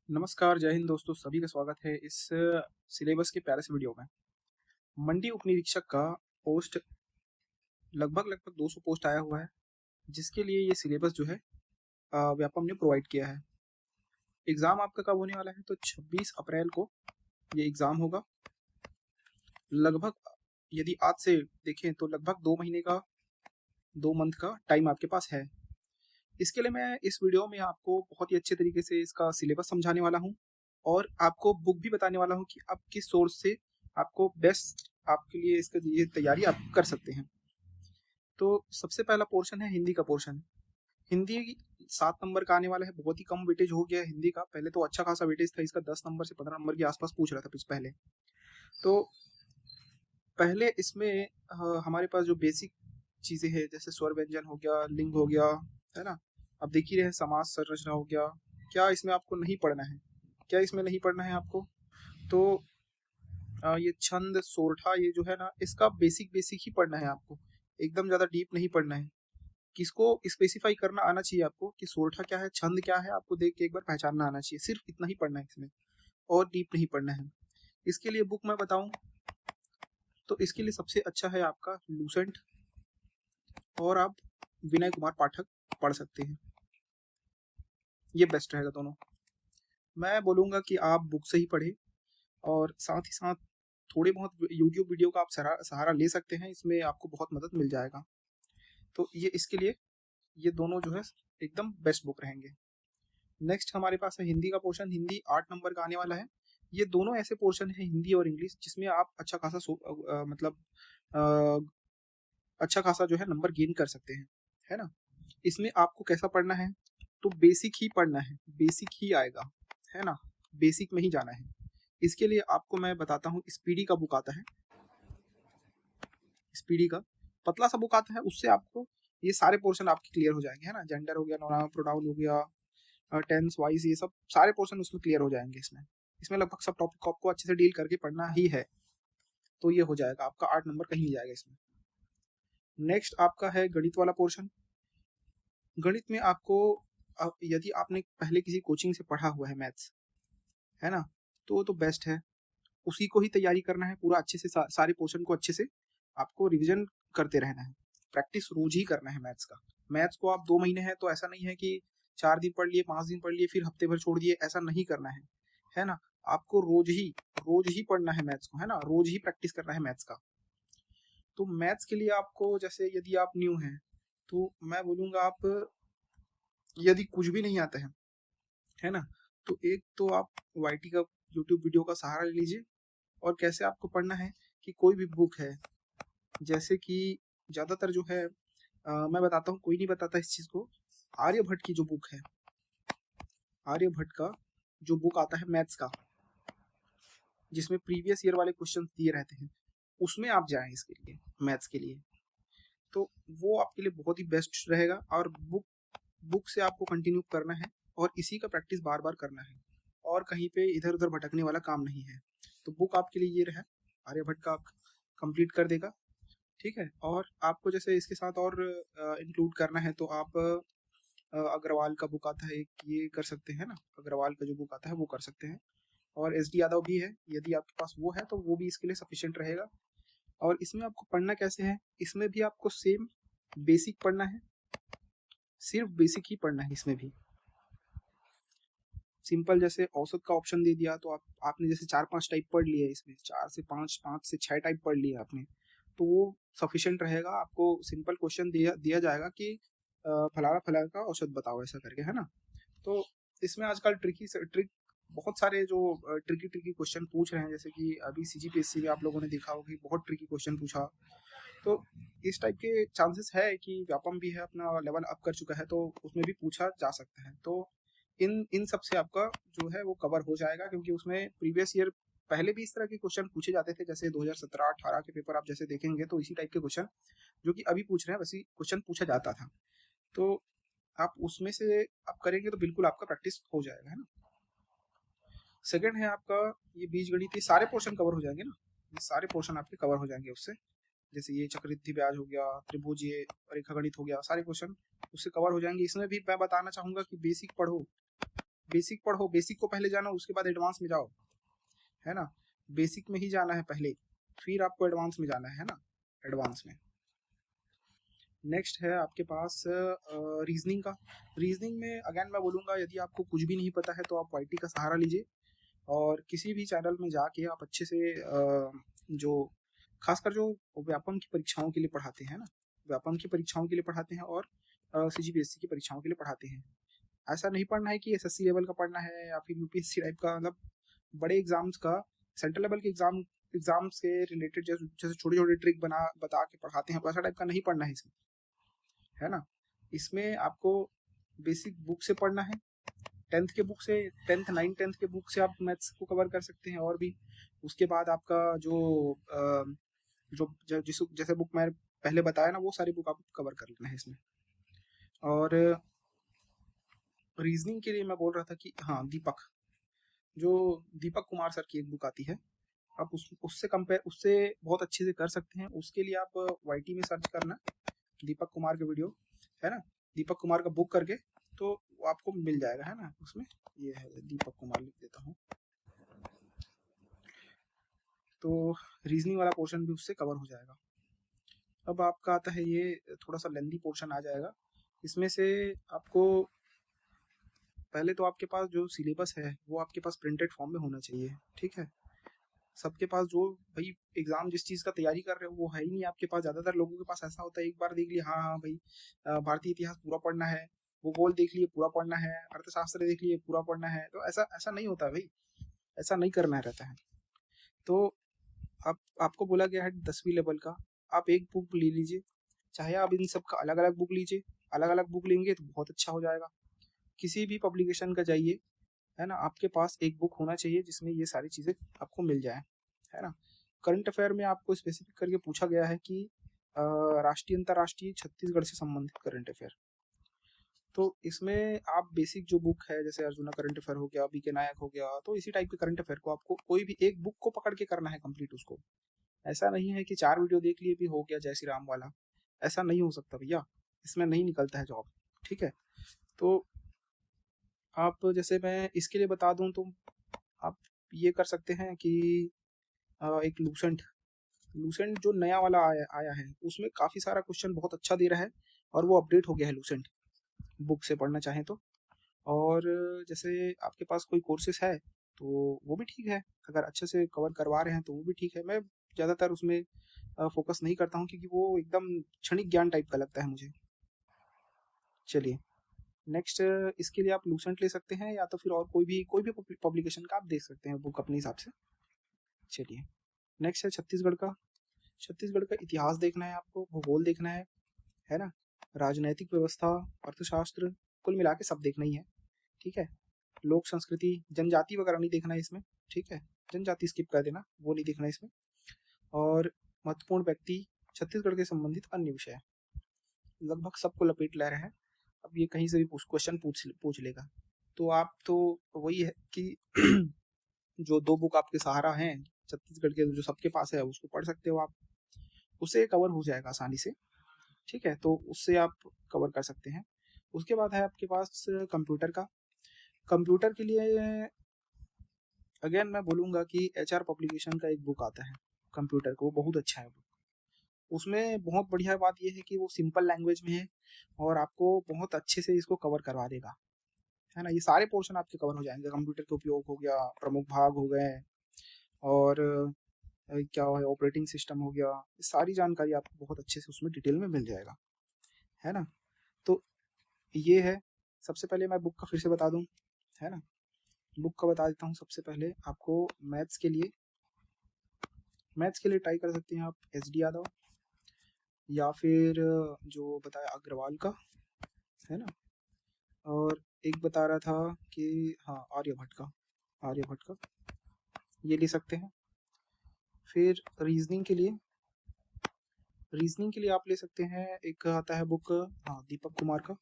नमस्कार, जय हिंद दोस्तों, सभी का स्वागत है इस सिलेबस के प्यारे से वीडियो में। मंडी उपनिरीक्षक का पोस्ट लगभग 200 पोस्ट आया हुआ है, जिसके लिए ये सिलेबस जो है व्यापम ने प्रोवाइड किया है। एग्ज़ाम आपका कब होने वाला है? तो 26 अप्रैल को ये एग्ज़ाम होगा। लगभग यदि आज से देखें तो लगभग 2 महीने का 2 मंथ का टाइम आपके पास है। इसके लिए मैं इस वीडियो में आपको बहुत ही अच्छे तरीके से इसका सिलेबस समझाने वाला हूँ और आपको बुक भी बताने वाला हूँ कि आप किस सोर्स से आपको बेस्ट आपके लिए इसका ये तैयारी आप कर सकते हैं। तो सबसे पहला पोर्शन है हिंदी का पोर्शन। हिंदी 7 नंबर का आने वाला है, बहुत ही कम वेटेज हो गया है हिंदी का। पहले तो अच्छा खासा वेटेज था इसका, 10 नंबर से 15 नंबर के आसपास पूछ रहा था पहले। तो पहले इसमें हमारे पास जो बेसिक चीज़ें हैं जैसे स्वर व्यंजन हो गया, लिंग हो गया, है ना? अब देख ही रहे हैं, समाज संरचना हो गया। क्या इसमें आपको नहीं पढ़ना है? क्या इसमें नहीं पढ़ना है आपको? तो ये छंद, सोरठा ये जो है ना, इसका बेसिक ही पढ़ना है आपको। एकदम ज़्यादा डीप नहीं पढ़ना है। किसको स्पेसिफाई करना आना चाहिए आपको कि सोरठा क्या है, छंद क्या है, आपको देख के एक बार पहचानना आना चाहिए। सिर्फ इतना ही पढ़ना है इसमें और डीप नहीं पढ़ना है। इसके लिए बुक मैं बताऊँ तो इसके लिए सबसे अच्छा है आपका लूसेंट, और आप विनय कुमार पाठक पढ़ सकते हैं। ये बेस्ट रहेगा दोनों। मैं बोलूँगा कि आप बुक से ही पढ़ें और साथ ही साथ थोड़े बहुत यूट्यूब वीडियो का आप सहारा ले सकते हैं, इसमें आपको बहुत मदद मिल जाएगा। तो ये इसके लिए ये दोनों जो है एकदम बेस्ट बुक रहेंगे। नेक्स्ट हमारे पास है हिंदी का पोर्शन। हिंदी 8 नंबर का आने वाला है। ये दोनों ऐसे पोर्शन है हिंदी और इंग्लिश जिसमें आप अच्छा खासा मतलब अच्छा खासा जो है नंबर गेन कर सकते हैं, है ना? इसमें आपको कैसा पढ़ना है? तो बेसिक ही पढ़ना है, बेसिक ही आएगा, है ना? बेसिक में ही जाना है। इसके लिए आपको मैं बताता हूँ, स्पीडी का बुक आता है। स्पीडी का पतला सा बुक आता है, उससे आपको ये सारे पोर्शन आपके क्लियर हो जाएंगे, है ना? जेंडर हो गया, नोनाउन प्रोनाउन हो गया, टेंस वाइज, ये सब सारे पोर्शन उसमें क्लियर हो जाएंगे। इसमें इसमें लगभग सब टॉपिक को आपको अच्छे से डील करके पढ़ना ही है। तो ये हो जाएगा आपका 8 नंबर कहीं नहीं जाएगा इसमें। नेक्स्ट आपका है गणित वाला पोर्शन। गणित में आपको यदि आपने पहले किसी कोचिंग से पढ़ा हुआ है मैथ्स, है ना, तो बेस्ट है। उसी को ही तैयारी करना है पूरा अच्छे से, सारे पोर्शन को अच्छे से आपको रिवीजन करते रहना है। प्रैक्टिस रोज ही करना है मैथ्स का। मैथ्स को आप 2 महीने हैं तो ऐसा नहीं है कि 4 दिन पढ़ लिए, 5 दिन पढ़ लिए, फिर हफ्ते भर छोड़ दिए, ऐसा नहीं करना है ना? आपको रोज ही पढ़ना है मैथ्स को, है ना? रोज ही प्रैक्टिस करना है मैथ्स का। तो मैथ्स के लिए आपको, जैसे यदि आप न्यू हैं तो मैं बोलूँगा, आप यदि कुछ भी नहीं आता है ना, तो एक तो आप वाईटी का यूट्यूब वीडियो का सहारा ले लीजिए। और कैसे आपको पढ़ना है कि कोई भी बुक है, जैसे कि ज़्यादातर जो है मैं बताता हूँ, कोई नहीं बताता इस चीज़ को। आर्यभट्ट की जो बुक है, आर्यभट्ट का जो बुक आता है मैथ्स का, जिसमें प्रीवियस ईयर वाले क्वेश्चंस दिए रहते हैं, उसमें आप जाएं इसके लिए, मैथ्स के लिए। तो वो आपके लिए बहुत ही बेस्ट रहेगा। और बुक से आपको कंटिन्यू करना है और इसी का प्रैक्टिस बार बार करना है, और कहीं पे इधर उधर भटकने वाला काम नहीं है। तो बुक आपके लिए ये रहा, आर्यभट्ट का कंप्लीट कर देगा, ठीक है? और आपको जैसे इसके साथ और इंक्लूड करना है तो आप अग्रवाल का बुक आता है एक, ये कर सकते हैं ना? अग्रवाल का जो बुक आता है वो कर सकते हैं। और एस डी यादव भी है, यदि आपके पास वो है तो वो भी इसके लिए सफिशिएंट रहेगा। और इसमें आपको पढ़ना कैसे है? इसमें भी आपको सेम बेसिक पढ़ना है, सिर्फ बेसिक ही पढ़ना है इसमें भी। सिंपल जैसे औसत का ऑप्शन दे दिया तो आपने जैसे 4-5 टाइप पढ़ लिए इसमें, 4 से 5, 5 से 6 टाइप पढ़ लिए आपने, तो वो सफिशिएंट रहेगा। आपको सिंपल क्वेश्चन दिया दिया जाएगा कि फलाना फलाना का औसत बताओ, ऐसा करके, है ना? तो इसमें आजकल ट्रिक बहुत सारे जो ट्रिकी क्वेश्चन पूछ रहे हैं, जैसे कि अभी सीजीपीएससी में आप लोगों ने देखा होगा कि बहुत ट्रिकी क्वेश्चन पूछा। तो इस टाइप के चांसेस है कि व्यापम भी है अपना लेवल अप कर चुका है, तो उसमें भी पूछा जा सकता है। तो इन इन सब से आपका जो है वो कवर हो जाएगा, क्योंकि उसमें प्रीवियस ईयर पहले भी इस तरह के क्वेश्चन पूछे जाते थे। जैसे 2017-18 के पेपर आप जैसे देखेंगे तो इसी टाइप के क्वेश्चन जो कि अभी पूछ रहे हैं वैसे क्वेश्चन पूछा जाता था। तो आप उसमें से आप करेंगे तो बिल्कुल आपका प्रैक्टिस हो जाएगा, है ना? सेकंड है आपका ये बीजगणित, ये सारे पोर्शन कवर हो जाएंगे ना, ये सारे पोर्शन आपके कवर हो जाएंगे उससे। जैसे ये चक्रवृद्धि ब्याज हो गया, त्रिभुजीय रेखागणित हो गया, सारे क्वेश्चन उससे कवर हो जाएंगे। इसमें भी मैं बताना चाहूंगा कि बेसिक पढ़ो, बेसिक पढ़ो, बेसिक को पहले जानो, उसके बाद एडवांस में जाओ, है ना। बेसिक में ही जाना है पहले, फिर आपको एडवांस में जाना है ना, एडवांस में। नेक्स्ट है आपके पास रीजनिंग का। रीजनिंग में अगेन मैं बोलूँगा, यदि आपको कुछ भी नहीं पता है तो आप वाईटी का सहारा लीजिए, और किसी भी चैनल में जाके आप अच्छे से जो खासकर जो व्यापम की परीक्षाओं के लिए पढ़ाते हैं ना, व्यापम की परीक्षाओं के लिए पढ़ाते हैं, और सीजीपीएससी की परीक्षाओं के लिए पढ़ाते हैं। ऐसा नहीं पढ़ना है कि एसएससी लेवल का पढ़ना है या फिर यूपीएससी टाइप का, मतलब बड़े एग्जाम्स का, सेंट्रल लेवल के एग्जाम्स के रिलेटेड जैसे छोटे छोटे ट्रिक बता के पढ़ाते हैं, वैसा टाइप का नहीं पढ़ना है इसमें, है ना। इसमें आपको बेसिक बुक से पढ़ना है, 10th के बुक से, 10th 9 10th के बुक से आप मैथ्स को कवर कर सकते हैं, और भी उसके बाद आपका जैसे बुक मैं पहले बताया ना, वो सारी बुक आपको कवर कर लेना है इसमें। और रीजनिंग के लिए मैं बोल रहा था कि हाँ, दीपक कुमार सर की एक बुक आती है, आप उससे बहुत अच्छे से कर सकते हैं। उसके लिए आप वाईटी में सर्च करना दीपक कुमार के वीडियो, है ना, दीपक कुमार का बुक करके, तो आपको मिल जाएगा, है ना। उसमें ये है, दीपक कुमार लिख देता हूँ, तो रीजनिंग वाला पोर्शन भी उससे कवर हो जाएगा। अब आपका आता है, ये थोड़ा सा लेंदी पोर्शन आ जाएगा। इसमें से आपको पहले तो आपके पास जो सिलेबस है वो आपके पास प्रिंटेड फॉर्म में होना चाहिए, ठीक है। सबके पास जो भाई एग्जाम जिस चीज़ का तैयारी कर रहे हो वो है ही नहीं आपके पास। ज़्यादातर लोगों के पास ऐसा होता है, एक बार देख लिया, हाँ हाँ भाई भारतीय इतिहास पूरा पढ़ना है, भूगोल देख लिए पूरा पढ़ना है, अर्थशास्त्र देख लिए पूरा पढ़ना है, तो ऐसा ऐसा नहीं होता भाई, ऐसा नहीं करना रहता है। तो आपको बोला गया है 10वीं लेवल का, आप एक बुक ले लीजिए, चाहे आप इन सब का अलग अलग बुक लीजिए, अलग अलग बुक लेंगे तो बहुत अच्छा हो जाएगा। किसी भी पब्लिकेशन का जाइए, है ना, आपके पास एक बुक होना चाहिए जिसमें ये सारी चीज़ें आपको मिल जाए, है ना। करंट अफेयर में आपको स्पेसिफिक करके पूछा गया है कि राष्ट्रीय अंतर्राष्ट्रीय छत्तीसगढ़ से संबंधित करंट अफेयर, तो इसमें आप बेसिक जो बुक है, जैसे अर्जुना करंट अफेयर हो गया, बीके नायक हो गया, तो इसी टाइप के करंट अफेयर को आपको कोई भी एक बुक को पकड़ के करना है कंप्लीट उसको। ऐसा नहीं है कि 4 वीडियो देख लिए भी हो गया जय श्री राम वाला, ऐसा नहीं हो सकता भैया, इसमें नहीं निकलता है जॉब, ठीक है। तो आप, जैसे मैं इसके लिए बता दूं, तो आप ये कर सकते हैं कि एक लूसेंट जो नया वाला आया है, उसमें काफ़ी सारा क्वेश्चन बहुत अच्छा दे रहा है, और वो अपडेट हो गया है लूसेंट, बुक से पढ़ना चाहें तो। और जैसे आपके पास कोई कोर्सेस है तो वो भी ठीक है, अगर अच्छे से कवर करवा रहे हैं तो वो भी ठीक है। मैं ज़्यादातर उसमें फोकस नहीं करता हूँ, क्योंकि वो एकदम क्षणिक ज्ञान टाइप का लगता है मुझे। चलिए, नेक्स्ट इसके लिए आप लूसेंट ले सकते हैं, या तो फिर और कोई भी पब्लिकेशन का आप देख सकते हैं बुक अपने हिसाब से। चलिए, नेक्स्ट है छत्तीसगढ़ का। छत्तीसगढ़ का इतिहास देखना है आपको, भूगोल देखना है ना, राजनैतिक व्यवस्था, अर्थशास्त्र, कुल मिला के सब देखना ही है, ठीक है। लोक संस्कृति, जनजाति वगैरह नहीं देखना है इसमें, ठीक है, जनजाति स्किप कर देना, वो नहीं देखना इसमें। और महत्वपूर्ण व्यक्ति, छत्तीसगढ़ के संबंधित अन्य विषय, लगभग सबको लपेट ले रहे हैं। अब ये कहीं से भी क्वेश्चन पूछ लेगा, तो आप तो वही है कि जो 2 बुक आपके सहारा हैं छत्तीसगढ़ के, जो सबके पास है, उसको पढ़ सकते हो आप, उससे कवर हो जाएगा आसानी से, ठीक है। तो उससे आप कवर कर सकते हैं। उसके बाद है आपके पास कंप्यूटर का। कंप्यूटर के लिए अगेन मैं बोलूँगा कि एचआर पब्लिकेशन का एक बुक आता है कंप्यूटर का, वो बहुत अच्छा है बुक। उसमें बहुत बढ़िया बात ये है कि वो सिंपल लैंग्वेज में है, और आपको बहुत अच्छे से इसको कवर करवा देगा, है ना। ये सारे पोर्शन आपके कवर हो जाएंगे, कंप्यूटर के उपयोग हो गया, प्रमुख भाग हो गए, और क्या है, ऑपरेटिंग सिस्टम हो गया, ये सारी जानकारी आपको बहुत अच्छे से उसमें डिटेल में मिल जाएगा, है ना। तो ये है। सबसे पहले मैं बुक का फिर से बता दूं, है ना, बुक का बता देता हूँ। सबसे पहले आपको मैथ्स के लिए ट्राई कर सकते हैं आप एस.डी. यादव, या फिर जो बताया अग्रवाल का, है ना। और एक बता रहा था कि हाँ, आर्यभट्ट का ये ले सकते हैं। फिर रीजनिंग के लिए आप ले सकते हैं, एक आता है बुक, हाँ, दीपक कुमार का।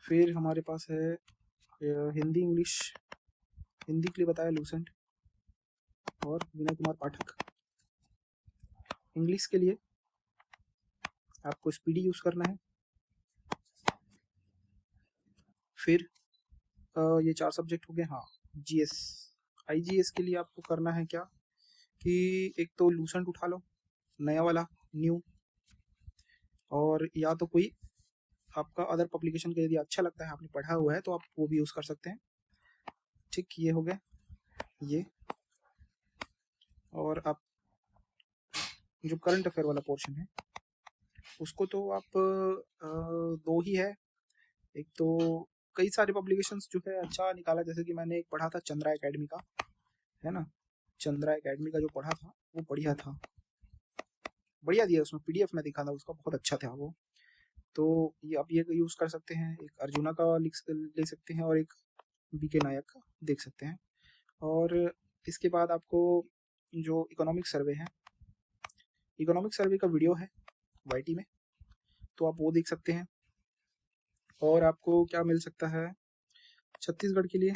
फिर हमारे पास है हिंदी के लिए बताया लूसेंट और विनय कुमार पाठक। इंग्लिश के लिए आपको स्पीडी यूज़ करना है। फिर ये 4 सब्जेक्ट हो गए। हाँ, जीएस, आईजीएस के लिए आपको करना है क्या कि एक तो लूसेंट उठा लो, नया वाला, न्यू, और या तो कोई आपका अदर पब्लिकेशन का यदि अच्छा लगता है, आपने पढ़ा हुआ है तो आप वो भी यूज़ कर सकते हैं। ठीक, ये हो गए ये। और आप जो करंट अफेयर वाला पोर्शन है उसको तो आप 2 ही है। एक तो कई सारे पब्लिकेशंस जो है अच्छा निकाला, जैसे कि मैंने एक पढ़ा था चंद्रा एकेडमी का, है ना? चंद्रा एकेडमी का जो पढ़ा था वो बढ़िया था, बढ़िया दिया उसमें, पीडीएफ में दिखा था उसका, बहुत अच्छा था वो। तो ये आप ये यूज़ कर सकते हैं। एक अर्जुना का ले सकते हैं और एक बीके नायक का देख सकते हैं। और इसके बाद आपको जो इकोनॉमिक सर्वे है, इकोनॉमिक सर्वे का वीडियो है वाईटी में, तो आप वो देख सकते हैं। और आपको क्या मिल सकता है छत्तीसगढ़ के लिए,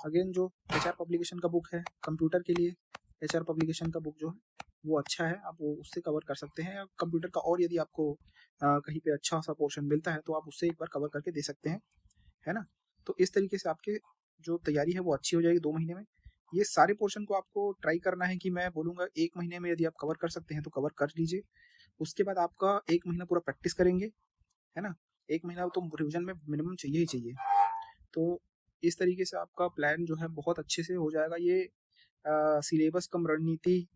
अगेन जो एचआर पब्लिकेशन का बुक है, कंप्यूटर के लिए एचआर पब्लिकेशन का बुक जो है वो अच्छा है, आप वो उससे कवर कर सकते हैं। कंप्यूटर का और यदि आपको कहीं पे अच्छा सा पोर्शन मिलता है तो आप उससे एक बार कवर करके दे सकते हैं, है ना? तो इस तरीके से आपके जो तैयारी है वो अच्छी हो जाएगी 2 महीने में। ये सारे पोर्शन को आपको ट्राई करना है कि मैं बोलूँगा 1 महीने में यदि आप कवर कर सकते हैं तो कवर कर लीजिए। उसके बाद आपका 1 महीना पूरा प्रैक्टिस करेंगे, है ना? 1 महीना तो रिविज़न में मिनिमम चाहिए ही चाहिए। तो इस तरीके से आपका प्लान जो है बहुत अच्छे से हो जाएगा। ये सिलेबस कम रणनीति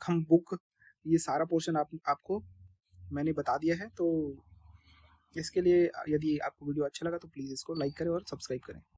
कम बुक, ये सारा पोर्शन आपको मैंने बता दिया है। तो इसके लिए यदि आपको वीडियो अच्छा लगा तो प्लीज़ इसको लाइक करें और सब्सक्राइब करें।